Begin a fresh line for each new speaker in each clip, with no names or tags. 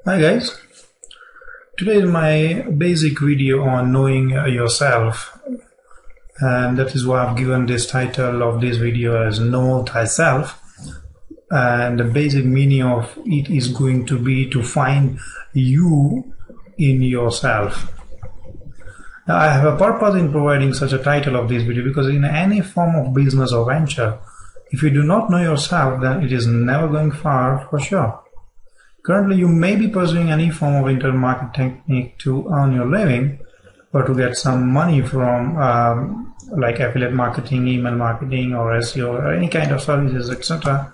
Hi guys, today is my basic video on knowing yourself, and that is why I've given this title of this video as Know Thyself. And the basic meaning of it is going to be to find you in yourself. Now, I have a purpose in providing such a title of this video because in any form of business or venture, if you do not know yourself, then it is never going far for sure. Currently, you may be pursuing any form of internet market technique to earn your living or to get some money from like affiliate marketing, email marketing, or SEO, or any kind of services, etc.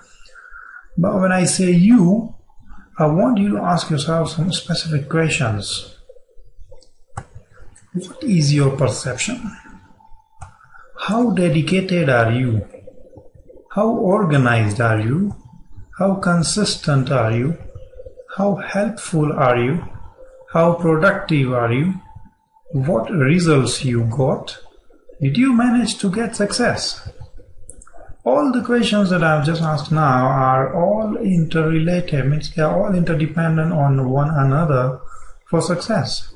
But when I say you, I want you to ask yourself some specific questions. What is your perception? How dedicated are you? How organized are you? How consistent are you? How helpful are you? How productive are you? What results you got? Did you manage to get success? All the questions that I've just asked now are all interrelated, means they are all interdependent on one another for success.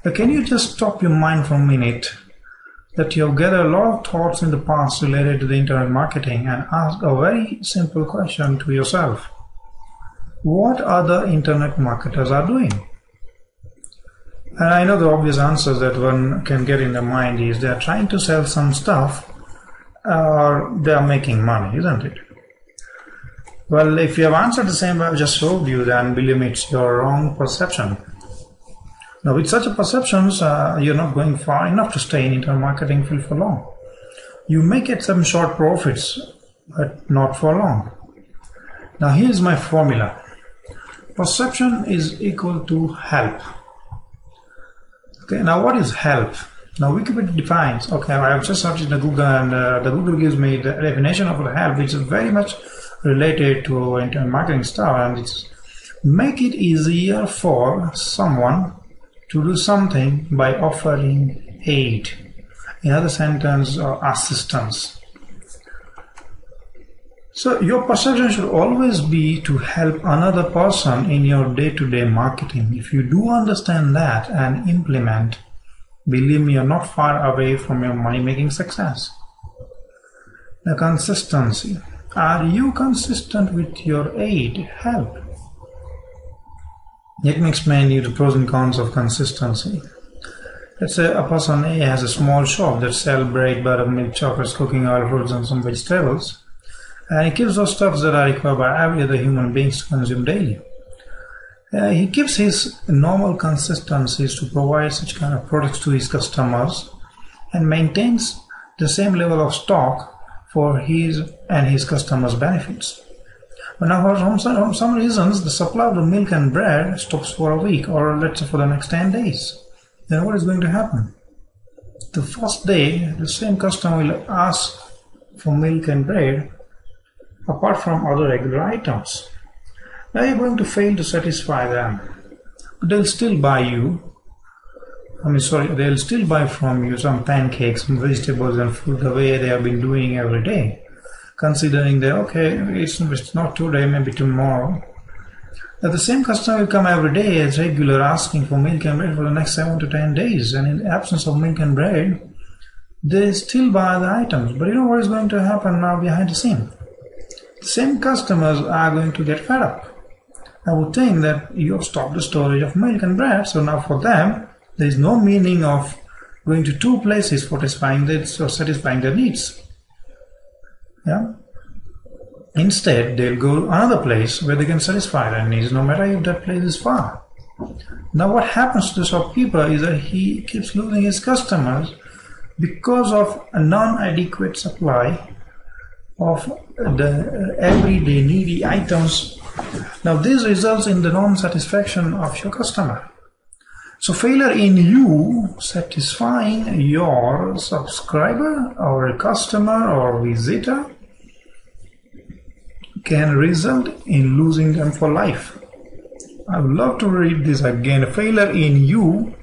Now, can you just stop your mind for a minute that you have gathered a lot of thoughts in the past related to the internet marketing and ask a very simple question to yourself. What other internet marketers are doing? And I know the obvious answers that one can get in the mind is they are trying to sell some stuff or they are making money, isn't it? Well, if you have answered the same way I've just told you, then believe me, it's your wrong perception. Now, with such a perceptions, you're not going far enough to stay in internet marketing field for long. You may get some short profits, but not for long. Now, here's my formula. Perception is equal to help. Okay, now what is help? Now Wikipedia defines, okay, I have just searched in the Google and the Google gives me the definition of help, which is very much related to internet marketing stuff, and it's make it easier for someone to do something by offering aid. In other sentence, or assistance. So your perception should always be to help another person in your day-to-day marketing. If you do understand that and implement, believe me, you're not far away from your money-making success. The consistency. Are you consistent with your aid, help? Let me explain you the pros and cons of consistency. Let's say a person A has a small shop that sells bread, butter, milk, chocolates, cooking oil, fruits, and some vegetables. And he keeps those stuffs that are required by every other human beings to consume daily. He keeps his normal consistencies to provide such kind of products to his customers and maintains the same level of stock for his and his customers' benefits. But now for some reasons, the supply of the milk and bread stops for a week or let's say for the next 10 days. Then what is going to happen? The first day, the same customer will ask for milk and bread apart from other regular items. Now you're going to fail to satisfy them. But they'll still buy they'll still buy from you some pancakes, some vegetables and fruit the way they have been doing every day. Considering that, okay, it's not today, maybe tomorrow. Now the same customer will come every day as regular asking for milk and bread for the next 7 to 10 days. And in the absence of milk and bread, they still buy the items. But you know what is going to happen now behind the scene? The same customers are going to get fed up. I would think that you have stopped the storage of milk and bread, so now for them, there is no meaning of going to two places for satisfying their needs. Yeah? Instead, they'll go to another place where they can satisfy their needs, no matter if that place is far. Now, what happens to the shopkeeper is that he keeps losing his customers because of a non-adequate supply of the everyday needy items. Now this results in the non-satisfaction of your customer. So failure in you satisfying your subscriber or a customer or visitor can result in losing them for life. I would love to read this again. Failure in you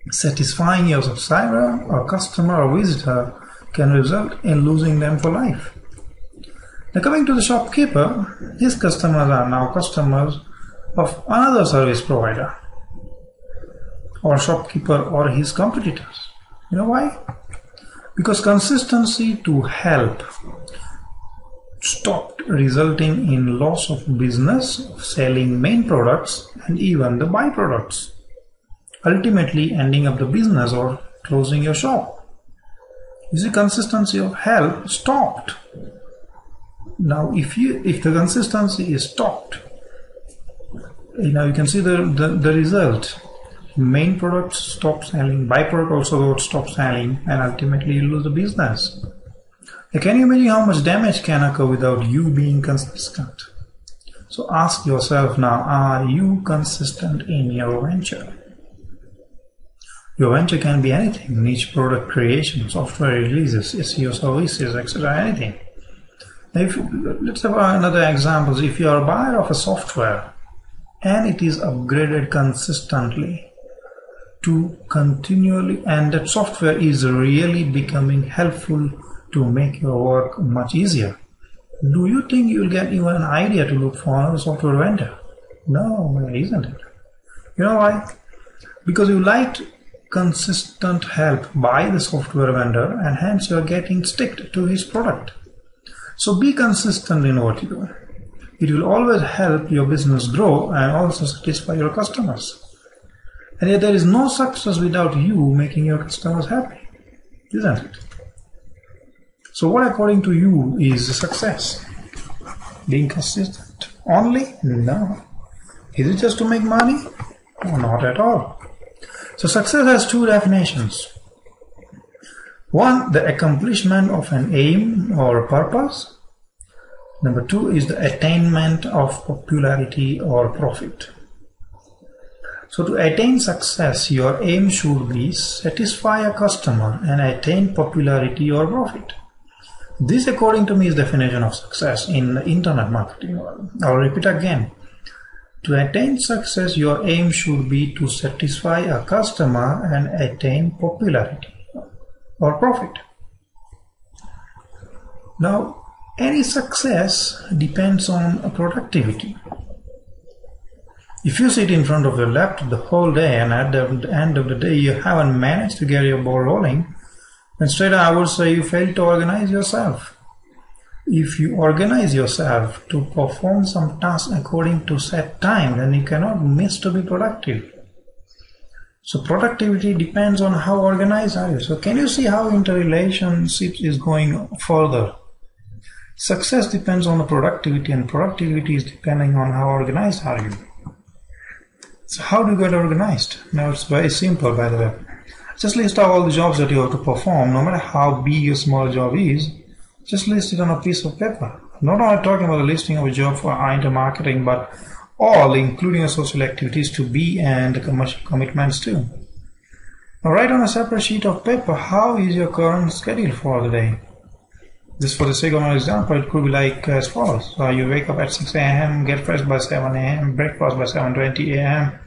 satisfying your subscriber or customer or visitor can result in losing them for life. Now coming to the shopkeeper, his customers are now customers of another service provider or shopkeeper or his competitors. You know why? Because consistency to help stopped resulting in loss of business, selling main products and even the byproducts, ultimately ending up the business or closing your shop. You see, consistency of help stopped. Now if the consistency is stopped, you can see the result. Main products stop selling, byproduct also stop selling, and ultimately you lose the business. Now, can you imagine how much damage can occur without you being consistent? So ask yourself now, are you consistent in your venture? Your venture can be anything: niche product creation, software releases, SEO services, etc. Anything. Now let's have another example. If you are a buyer of a software and it is upgraded consistently to continually, and that software is really becoming helpful to make your work much easier, do you think you will get even an idea to look for another software vendor? No, isn't it? You know why? Because you liked consistent help by the software vendor and hence you are getting sticked to his product. So be consistent in what you do. It will always help your business grow and also satisfy your customers. And yet there is no success without you making your customers happy, isn't it? So what according to you is success? Being consistent only? No. Is it just to make money? No, not at all. So success has two definitions. One, the accomplishment of an aim or purpose. Number two is the attainment of popularity or profit. So to attain success, your aim should be satisfy a customer and attain popularity or profit. This, according to me, is the definition of success in the internet marketing world. I'll repeat again. To attain success, your aim should be to satisfy a customer and attain popularity or profit. Now, any success depends on productivity. If you sit in front of your laptop the whole day and at the end of the day you haven't managed to get your ball rolling, then straight I would say you failed to organize yourself. If you organize yourself to perform some task according to set time, then you cannot miss to be productive. So productivity depends on how organized are you. So can you see how interrelationship is going further? Success depends on the productivity and productivity is depending on how organized are you. So how do you get organized? Now it's very simple, by the way. Just list out all the jobs that you have to perform, no matter how big or small job is. Just list it on a piece of paper. Not only talking about the listing of a job for intermarketing, but all, including your social activities to be and the commercial commitments too. Now write on a separate sheet of paper how is your current schedule for the day. Just for the sake of my example, it could be like as follows. So you wake up at 6 a.m., get fresh by 7 a.m., breakfast by 7:20 a.m.,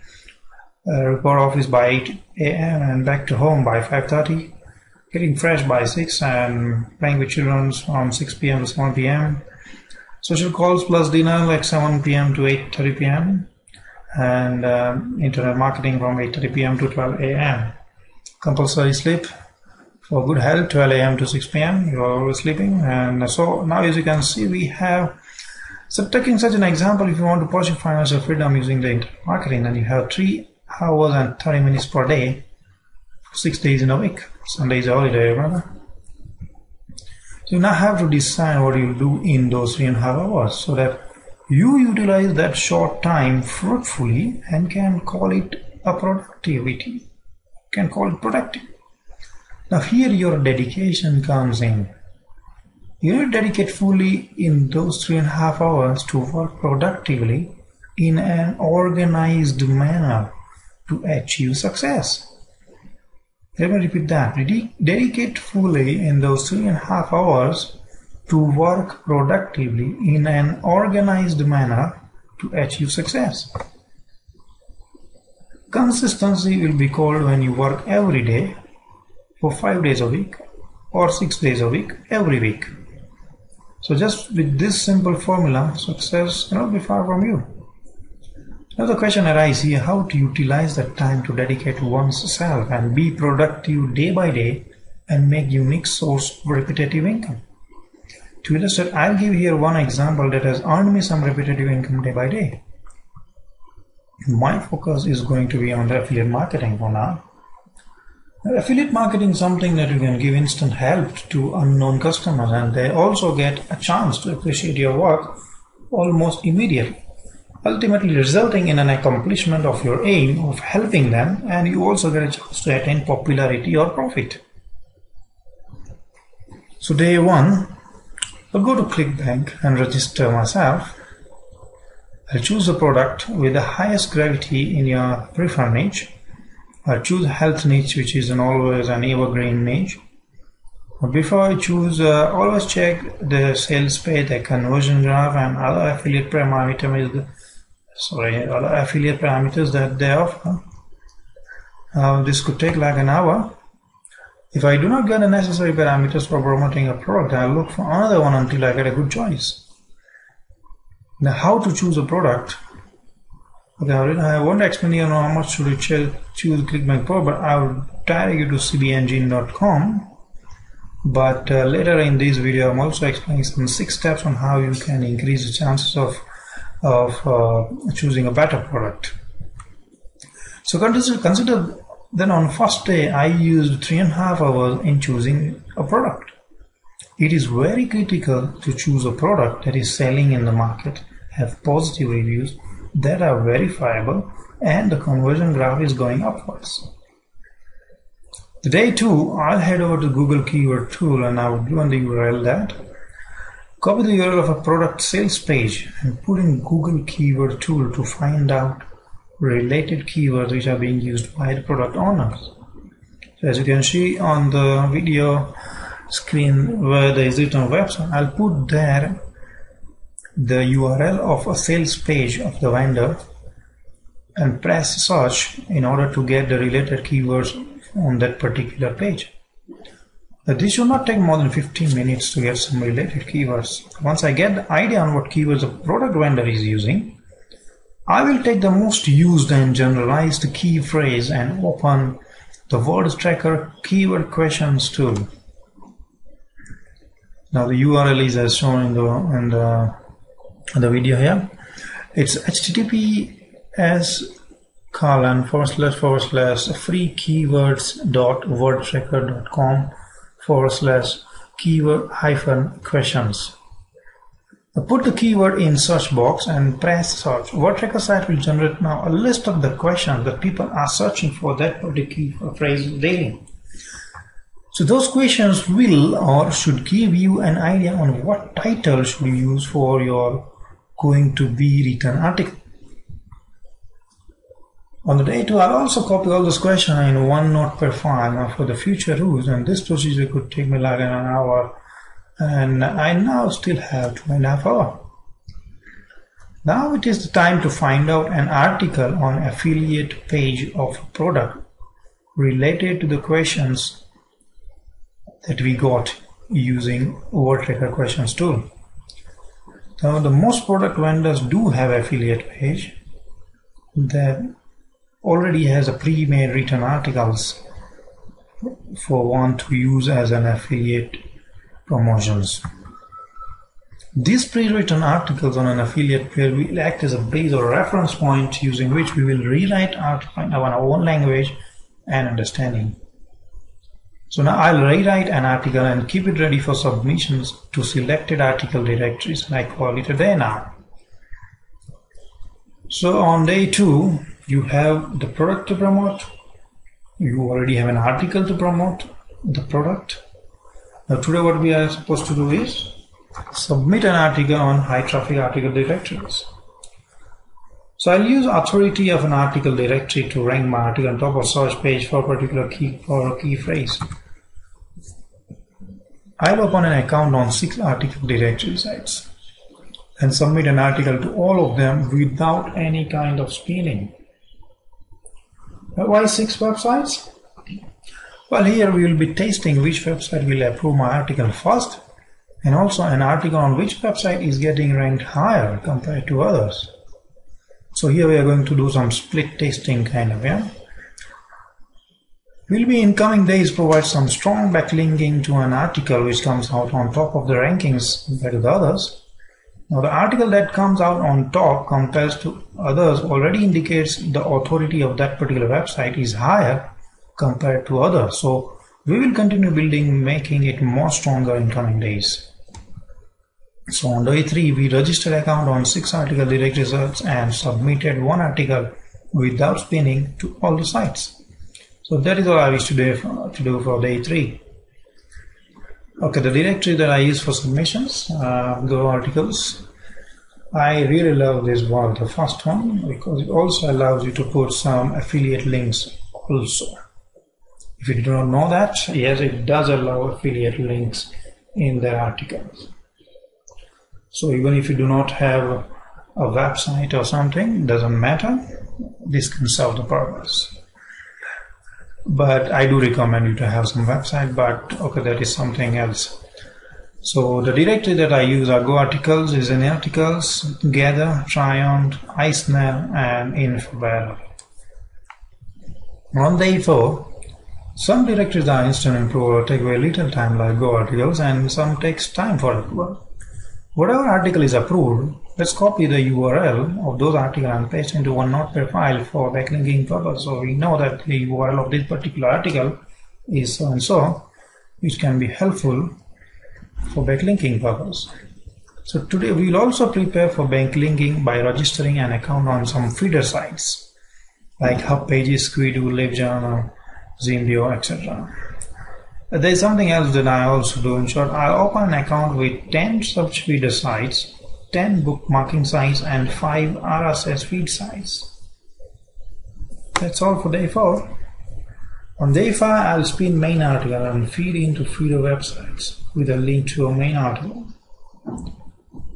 report office by 8 a.m. and back to home by 5:30, getting fresh by 6 and playing with children from 6 p.m. to 7 p.m., social calls plus dinner like 7 p.m. to 8:30 p.m., and internet marketing from 8:30 p.m. to 12 a.m. Compulsory sleep for good health, 12 a.m. to 6 p.m. You are always sleeping. And so now, as you can see, we have, so taking such an example, if you want to pursue financial freedom using the internet marketing, then you have 3 hours and 30 minutes per day, 6 days in a week. Sunday is a holiday, remember? So you now have to decide what you do in those 3.5 hours so that you utilize that short time fruitfully and can call it a productivity. Can call it productive. Now here your dedication comes in. You need to dedicate fully in those 3.5 hours to work productively in an organized manner to achieve success. Let me repeat that. Dedicate fully in those 3.5 hours to work productively in an organized manner to achieve success. Consistency will be called when you work every day for 5 days a week or 6 days a week every week. So just with this simple formula, success cannot be far from you. Now the question arises here, how to utilize that time to dedicate to oneself and be productive day by day and make unique source of repetitive income. To illustrate, I'll give here one example that has earned me some repetitive income day by day. My focus is going to be on the affiliate marketing for now. Affiliate marketing is something that you can give instant help to unknown customers, and they also get a chance to appreciate your work almost immediately, ultimately resulting in an accomplishment of your aim of helping them, and you also get a chance to attain popularity or profit. So day one, I'll go to ClickBank and register myself. I'll choose a product with the highest gravity in your preferred niche. I'll choose health niche, which is always an evergreen niche. But before I choose, always check the sales page, the conversion graph, and other affiliate parameters. Other affiliate parameters that they offer. This could take like an hour. If I do not get the necessary parameters for promoting a product, I'll look for another one until I get a good choice. Now, how to choose a product? Okay, I won't explain you how much should you choose ClickBank Pro, but I will direct you to cbengine.com. But later in this video, I'm also explaining some 6 steps on how you can increase the chances of choosing a better product. So consider then on first day I used 3.5 hours in choosing a product. It is very critical to choose a product that is selling in the market, have positive reviews that are verifiable, and the conversion graph is going upwards. The day 2, I'll head over to Google Keyword Tool and I will do on the URL that. Copy the URL of a product sales page and put in Google Keyword Tool to find out related keywords which are being used by the product owners. So as you can see on the video screen where there is written website, I'll put there the URL of a sales page of the vendor and press search in order to get the related keywords on that particular page. This should not take more than 15 minutes to get some related keywords. Once I get the idea on what keywords a product vendor is using, I will take the most used and generalized key phrase and open the word tracker keyword questions tool. Now the URL is as shown in the video here. It's https://freekeywords.wordtracker.com/keyword-questions. Put the keyword in search box and press search. WordTracker site will generate now a list of the questions that people are searching for that particular phrase daily. So those questions will or should give you an idea on what title should you use for your going to be written article. On the day 2, I'll also copy all those questions in OneNote per file for the future use, and this procedure could take me like an hour, and I now still have 2.5 hours. Now it is the time to find out an article on affiliate page of a product related to the questions that we got using WordTracker questions tool. Now the most product vendors do have affiliate page that already has a pre-made written articles for one to use as an affiliate promotions. These pre-written articles on an affiliate page will act as a base or reference point using which we will rewrite article in our own language and understanding. So now I'll rewrite an article and keep it ready for submissions to selected article directories, and I call it a day now. So on day 2, you have the product to promote. You already have an article to promote the product. Now today what we are supposed to do is submit an article on high traffic article directories. So I'll use authority of an article directory to rank my article on top of search page for a particular key phrase. I'll open an account on 6 article directory sites and submit an article to all of them without any kind of spinning. Why 6 websites? Well, here we will be testing which website will approve my article first, and also an article on which website is getting ranked higher compared to others. So here we are going to do some split testing kind of, yeah. We'll be in coming days provide some strong backlinking to an article which comes out on top of the rankings compared to the others. Now the article that comes out on top compared to others already indicates the authority of that particular website is higher compared to others. So we will continue building, making it more stronger in coming days. So on day 3, we registered account on 6 article direct results and submitted 1 article without spinning to all the sites. So that is all I wish to do for day 3. Okay, the directory that I use for submissions, Go articles. I really love this one, the first one, because it also allows you to put some affiliate links also. If you do not know that, yes, it does allow affiliate links in the articles. So even if you do not have a website or something, doesn't matter, this can serve the purpose. But I do recommend you to have some website, but okay, that is something else. So the directory that I use are Go articles, is in articles, gather, try on, iSnail, and info. On day 4, some directories are instant improver, take very little time like Go articles, and some takes time for approval. Whatever article is approved, let's copy the URL of those articles and paste into one Notepad file for backlinking purpose. So we know that the URL of this particular article is so and so, which can be helpful for backlinking purpose. So today we will also prepare for backlinking by registering an account on some feeder sites like Hub Pages, Quidu, LiveJournal, Zimbio, etc. There is something else that I also do. In short, I open an account with 10 search feeder sites, 10 bookmarking sites, and 5 RSS feed sites. That's all for day 4. On day 5, I'll spin main article and feed into feeder websites with a link to a main article.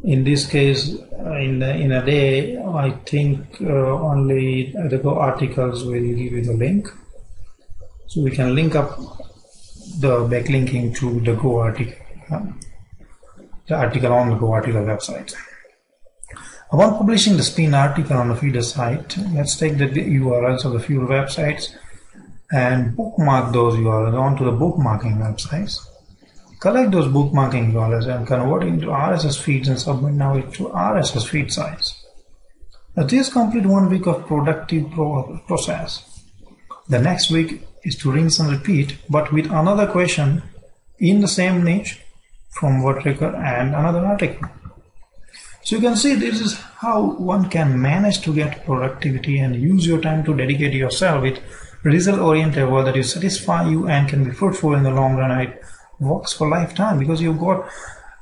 In this case, in a day, I think only the Go articles will give you the link. So we can link up the backlinking to the Go article, the article on the Go article website. Upon publishing the spin article on the feeder site, let's take the URLs of the feeder websites and bookmark those URLs onto the bookmarking websites. Collect those bookmarking URLs and convert it into RSS feeds and submit now it to RSS feed sites. Now this complete 1 week of productive process. The next week is to rinse and repeat, but with another question in the same niche from WordTracker and another article. So you can see this is how one can manage to get productivity and use your time to dedicate yourself with result-oriented work that will satisfy you and can be fruitful in the long run. It works for lifetime because you've got,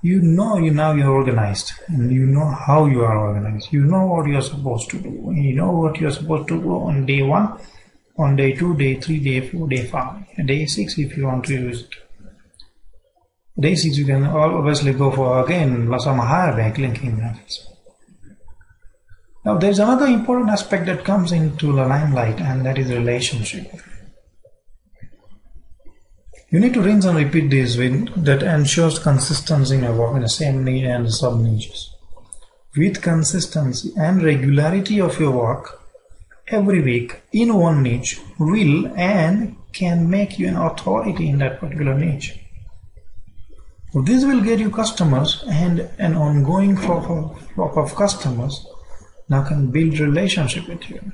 now you're organized and you know how you are organized. You know what you're supposed to do. You know what you're supposed to do on day 1. On day 2, day 3, day 4, day 5, day 6 if you want to use it. Day 6 you can obviously go for again some higher backlinking methods. Now there is another important aspect that comes into the limelight, and that is relationship. You need to rinse and repeat this that ensures consistency in your work in the same niche and sub niches. With consistency and regularity of your work, every week in one niche will and can make you an authority in that particular niche. So this will get you customers, and an ongoing flock of customers now can build relationship with you.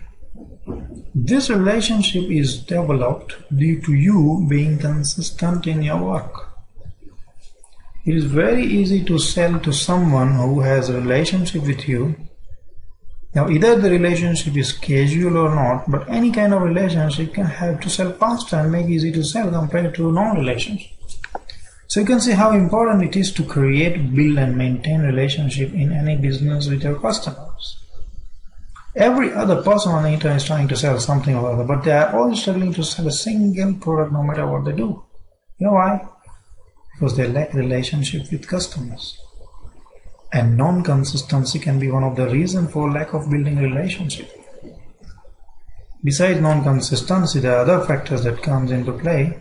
This relationship is developed due to you being consistent in your work. It is very easy to sell to someone who has a relationship with you. Now either the relationship is casual or not, but any kind of relationship can help to sell faster and make easy to sell compared to non-relationship. So you can see how important it is to create, build and maintain relationship in any business with your customers. Every other person on the internet is trying to sell something or other, but they are all struggling to sell a single product no matter what they do. You know why? Because they lack relationship with customers. And non-consistency can be one of the reasons for lack of building relationship. Besides non-consistency, there are other factors that comes into play.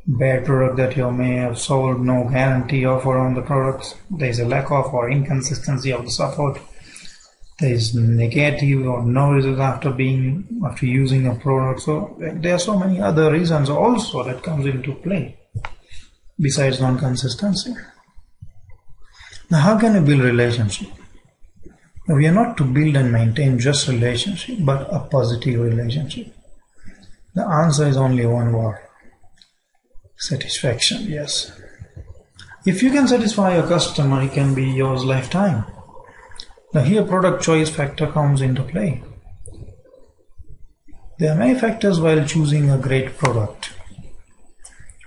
Bad product that you may have sold, no guarantee offer on the products, there is a lack of or inconsistency of the support, there is negative or no results after using a product. So there are so many other reasons also that comes into play besides non-consistency. Now, how can we build relationship? Now, we are not to build and maintain just relationship, but a positive relationship. The answer is only one word: satisfaction. Yes. If you can satisfy your customer, it can be yours lifetime. Now here product choice factor comes into play. There are many factors while choosing a great product.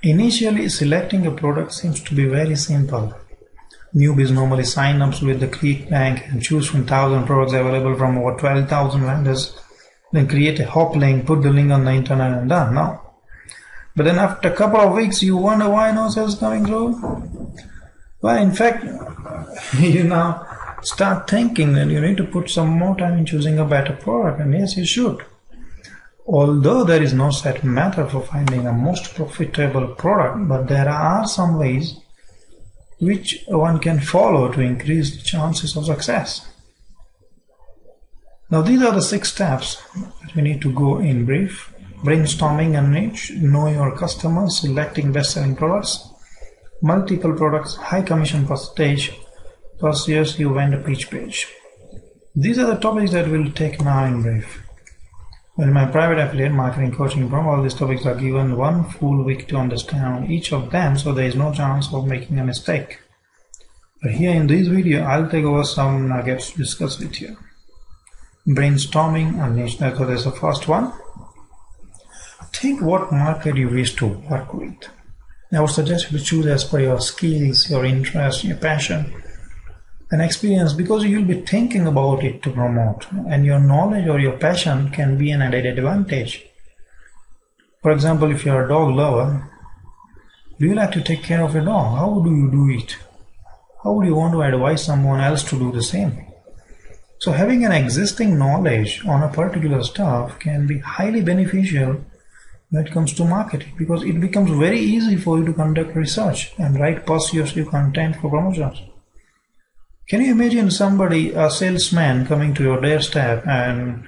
Initially, selecting a product seems to be very simple. Newbies normally sign up with the ClickBank and choose from 1,000 products available from over 12,000 vendors, then create a hop link, put the link on the internet and done. No. But then after a couple of weeks, you wonder why no sales coming through? Well, in fact, you now start thinking that you need to put some more time in choosing a better product, and yes, you should. Although there is no set method for finding a most profitable product, but there are some ways which one can follow to increase the chances of success. Now these are the 6 steps that we need to go in brief. Brainstorming a niche, know your customers, selecting best-selling products, multiple products, high commission percentage, plus yes, you vendor pitch page. These are the topics that we'll take now in brief. In my private affiliate marketing coaching program, all these topics are given one full week to understand each of them, so there is no chance of making a mistake. But here in this video, I'll take over some nuggets to discuss with you. Brainstorming a niche, that's the first one. Think what market you wish to work with. I would suggest you to choose as per your skills, your interest, your passion, and experience, because you'll be thinking about it to promote, and your knowledge or your passion can be an added advantage. For example, if you're a dog lover, do you like to take care of your dog? How do you do it? How would you want to advise someone else to do the same? So having an existing knowledge on a particular stuff can be highly beneficial when it comes to marketing, because it becomes very easy for you to conduct research and write persuasive content for promotions. Can you imagine somebody, a salesman, coming to your doorstep and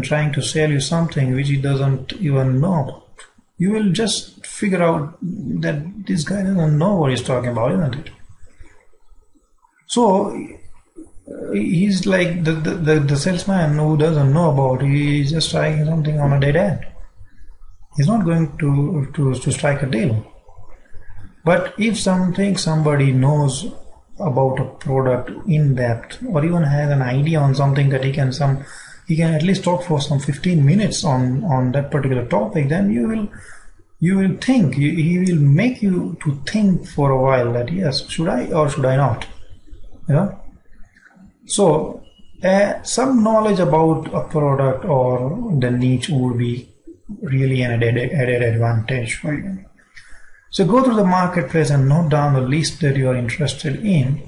trying to sell you something which he doesn't even know about? You will just figure out that this guy doesn't know what he's talking about, isn't it? So he's like the salesman who doesn't know about it. He's just trying something on a dead end. He's not going to strike a deal. But if somebody knows about a product in depth, or even has an idea on something that he can at least talk for some 15 minutes on that particular topic, then you will think, he will make you to think for a while that yes, should I or should I not? So some knowledge about a product or the niche would be really an added advantage for you. So go through the marketplace and note down the list that you are interested in.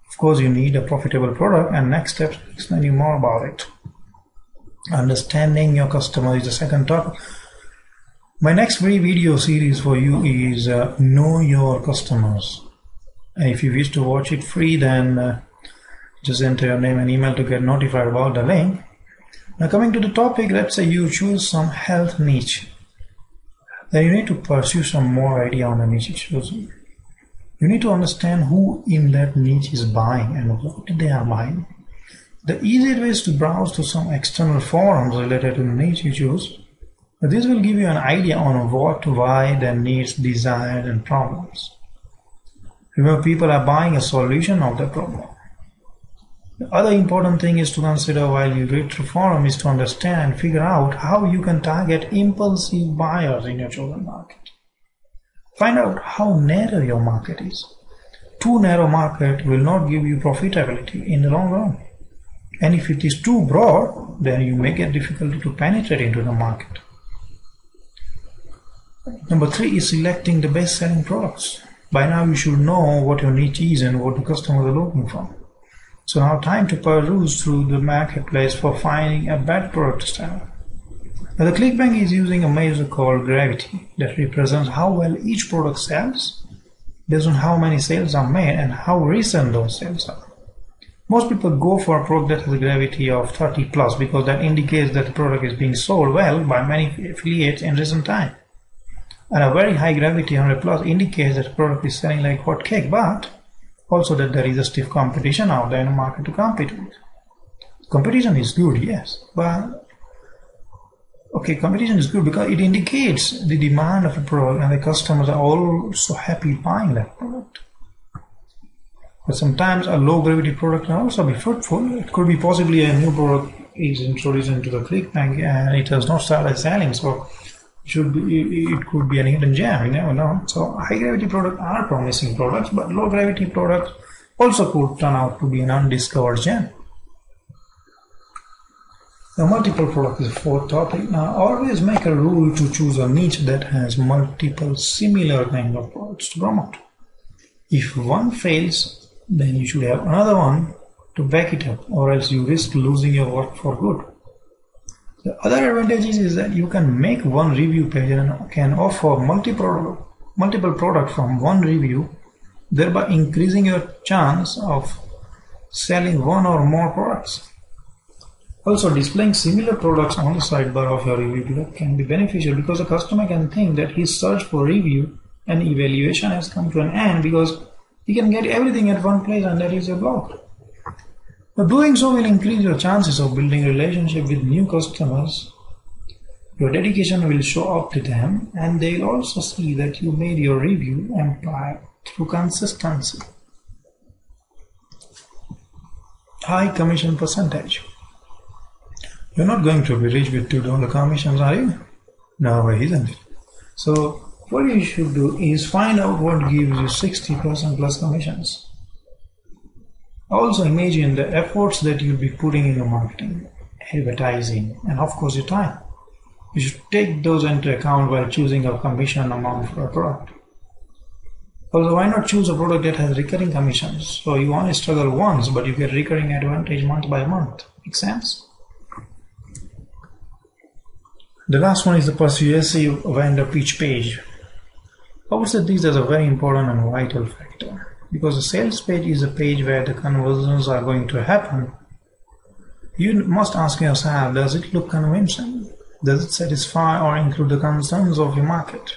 Of course, you need a profitable product, and next step, explain you more about it. Understanding your customer is the second topic. My next free video series for you is Know Your Customers. And if you wish to watch it free, then just enter your name and email to get notified about the link. Now coming to the topic, let's say you choose some health niche. Then you need to pursue some more idea on the niche you choose. You need to understand who in that niche is buying and what they are buying. The easiest way is to browse to some external forums related to the niche you choose. This will give you an idea on what, why, their needs, desires, and problems. Remember, people are buying a solution of the problem. The other important thing is to consider while you read through forum is to understand and figure out how you can target impulsive buyers in your chosen market. Find out how narrow your market is. Too narrow market will not give you profitability in the long run. And if it is too broad, then you may get difficulty to penetrate into the market. Number 3 is selecting the best-selling products. By now you should know what your niche is and what the customers are looking for. So now time to peruse through the marketplace for finding a bad product to sell. Now the ClickBank is using a measure called gravity that represents how well each product sells based on how many sales are made and how recent those sales are. Most people go for a product that has a gravity of 30 plus because that indicates that the product is being sold well by many affiliates in recent time. And a very high gravity 100 plus indicates that the product is selling like hot cake, but also that there is a stiff competition out there in the market to compete with. Competition is good, yes, but okay, competition is good because it indicates the demand of a product and the customers are also happy buying that product. But sometimes a low gravity product can also be fruitful. It could be possibly a new product is introduced into the ClickBank and it has not started selling, so it could be a hidden gem, you never know. So high gravity products are promising products, but low gravity products also could turn out to be an undiscovered gem. Now, multiple products is the fourth topic. Now, always make a rule to choose a niche that has multiple similar kind of products to promote. If one fails, then you should have another one to back it up, or else you risk losing your work for good. The other advantage is that you can make one review page and can offer multiple products from one review, thereby increasing your chance of selling one or more products. Also, displaying similar products on the sidebar of your review blog can be beneficial because the customer can think that his search for review and evaluation has come to an end because he can get everything at one place, and that is your blog. But doing so will increase your chances of building a relationship with new customers. Your dedication will show up to them, and they will also see that you made your review empire through consistency. High commission percentage. You're not going to be rich with $2 commissions, are you? No way, isn't it? So what you should do is find out what gives you 60% plus commissions. Also imagine the efforts that you'll be putting in your marketing, advertising, and of course your time. You should take those into account while choosing a commission amount for a product. Also, why not choose a product that has recurring commissions? So you only struggle once, but you get recurring advantage month by month. Make sense? The last one is the persuasive vendor pitch page. I would say this is a very important and vital factor because the sales page is a page where the conversions are going to happen. You must ask yourself, does it look convincing? Does it satisfy or include the concerns of your market?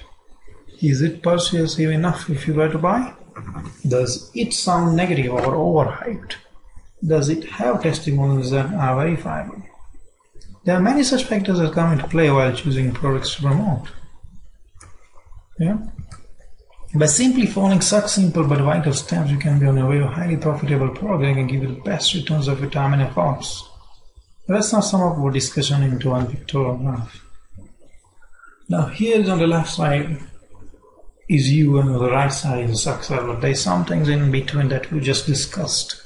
Is it persuasive enough if you were to buy? Does it sound negative or overhyped? Does it have testimonials that are verifiable? There are many such factors that come into play while choosing products to promote. Yeah? By simply following such simple but vital steps, you can be on your way to a highly profitable product that can give you the best returns of your time and efforts. Let's now sum up our discussion into one pictorial graph. Now here on the left side is you and on the right side is success, but there is some things in between that we just discussed.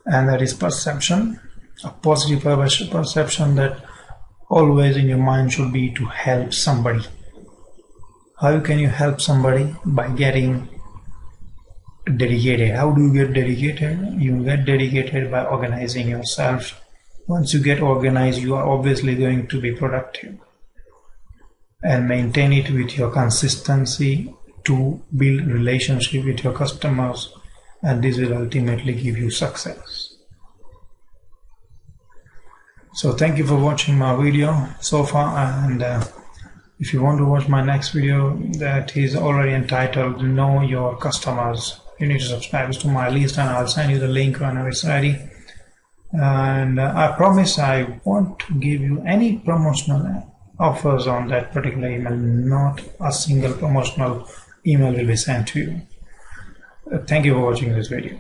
And that is perception, a positive perception that always in your mind should be to help somebody. How can you help somebody? By getting dedicated. How do you get dedicated? You get dedicated by organizing yourself. Once you get organized, you are obviously going to be productive. And maintain it with your consistency to build relationship with your customers, and this will ultimately give you success. So thank you for watching my video so far, and if you want to watch my next video that is already entitled Know Your Customers, you need to subscribe to my list and I'll send you the link whenever it's ready. And I promise I won't give you any promotional offers on that particular email. Not a single promotional email will be sent to you. Thank you for watching this video.